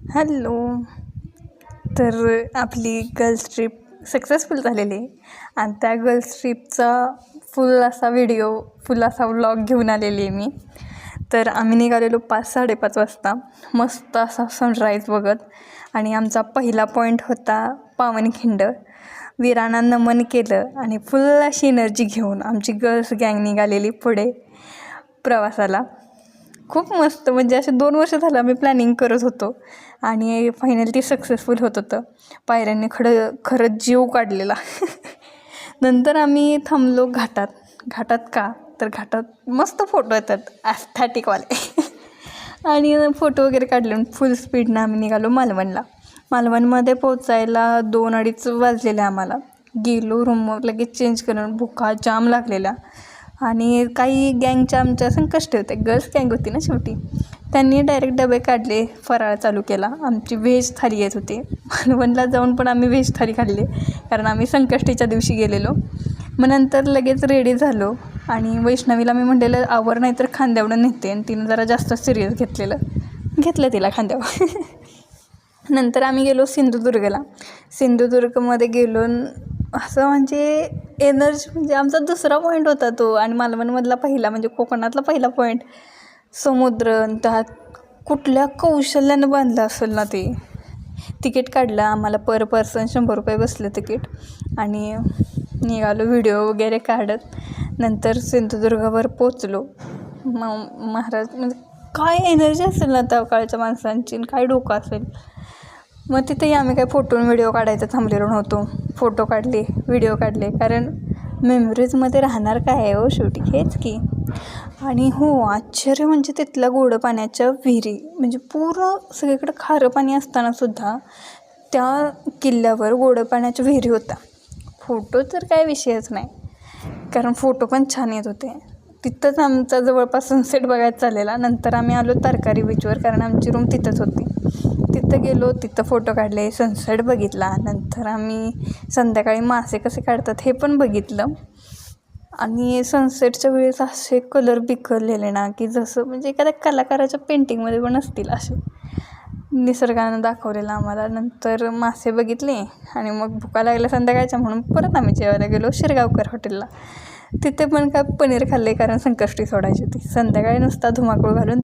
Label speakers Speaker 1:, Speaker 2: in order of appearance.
Speaker 1: Hello. तर आपली girls trip successful झालेली आहे आणि त्या गर्ल्स ट्रिपचा फुल असा व्लॉग घेऊन आलेली आहे मी. तर आम्ही निघालेलो 5-5:30 वाजता, मस्त असा सनराईज बघत. आणि आमचा पहिला पॉईंट होता पावनखिंड. वीरांना नमन केलं आणि फुल अशी एनर्जी घेऊन आमची गर्ल्स गँग निघालेली पुढे प्रवासाला. खूप मस्त, म्हणजे असे 2 वर्ष झालं आम्ही प्लॅनिंग करत होतो आणि फायनली ती सक्सेसफुल होत होतं. पायऱ्यांनी खरंच जीव काढलेला. नंतर आम्ही थांबलो घाटात का तर घाटात मस्त फोटो येतात ॲस्थॅटिकवाले. आणि फोटो वगैरे काढले. फुल स्पीडनं आम्ही निघालो मालवणमध्ये पोचायला 2-2:30 वाजलेले आम्हाला. गेलो रूमवर लगेच चेंज करून, भुका जाम लागलेल्या. आणि काही गँगच्या आमच्या संकष्ट होते, गर्ल्स गँग होती ना शेवटी, त्यांनी डायरेक्ट डबे काढले, फराळ चालू केला. आमची व्हेज थाली येत होती. मालवणला जाऊन पण आम्ही व्हेज थाली खाल्ली कारण आम्ही संकष्टीच्या दिवशी गेलेलो. मग नंतर लगेच रेडी झालो आणि वैष्णवीला मी म्हटलेलं आवर नाही तर खांद्यावरून नेते, आणि तिनं जरा जास्त सिरियस घेतलं तिला खांद्यावर. नंतर आम्ही गेलो सिंधुदुर्गमध्ये गेलो. असं म्हणजे एनर्जी, म्हणजे आमचा दुसरा पॉईंट होता तो, आणि मालवणमधला पहिला म्हणजे कोकणातला पहिला पॉईंट. समुद्र, त्यात कुठल्या कौशल्यानं बांधलं असेल ना ते. तिकीट काढलं आम्हाला, पर पर्सन 100 रुपये बसलं तिकीट. आणि निघालो व्हिडिओ वगैरे काढत. नंतर सिंधुदुर्गावर पोचलो. महाराज, म्हणजे काय एनर्जी असेल ना त्या काळच्या माणसांची, काय डोकं असेल. मग तिथेही आम्ही काय फोटो व्हिडिओ काढायचं थांबलेलो नव्हतो. फोटो काढले, व्हिडिओ काढले, कारण मेमरीजमध्ये राहणार काय आहे हो शेवटी, हेच की. आणि हो, आश्चर्य म्हणजे तिथल्या गोडं पाण्याच्या विहिरी, म्हणजे पूर्ण सगळीकडे खारं पाणी असतानासुद्धा त्या किल्ल्यावर गोडं पाण्याच्या विहिरी होत्या. फोटो तर काय विषयच नाही, कारण फोटो पण छान येत होते. तिथंच आमचा जवळपास सनसेट बघायचा चाललेला. नंतर आम्ही आलो तरकारी बीचवर, कारण आमची रूम तिथंच होती. तिथं गेलो, तिथं फोटो काढले, सनसेट बघितला. नंतर आम्ही संध्याकाळी मासे कसे काढतात हे पण बघितलं. आणि सनसेटच्या वेळेस असे कलर बिखरलेले ना, की जसं म्हणजे एखाद्या कलाकाराच्या पेंटिंगमध्ये पण असतील असे निसर्गानं दाखवलेलं आम्हाला. नंतर मासे बघितले आणि मग भुका लागल्या संध्याकाळच्या, म्हणून परत आम्ही जेवायला गेलो शिरगावकर हॉटेलला. तिथे पण काय पनीर खाल्ले, कारण संकष्टी सोडायची होती. संध्याकाळी नुसता धुमाकूळ घालून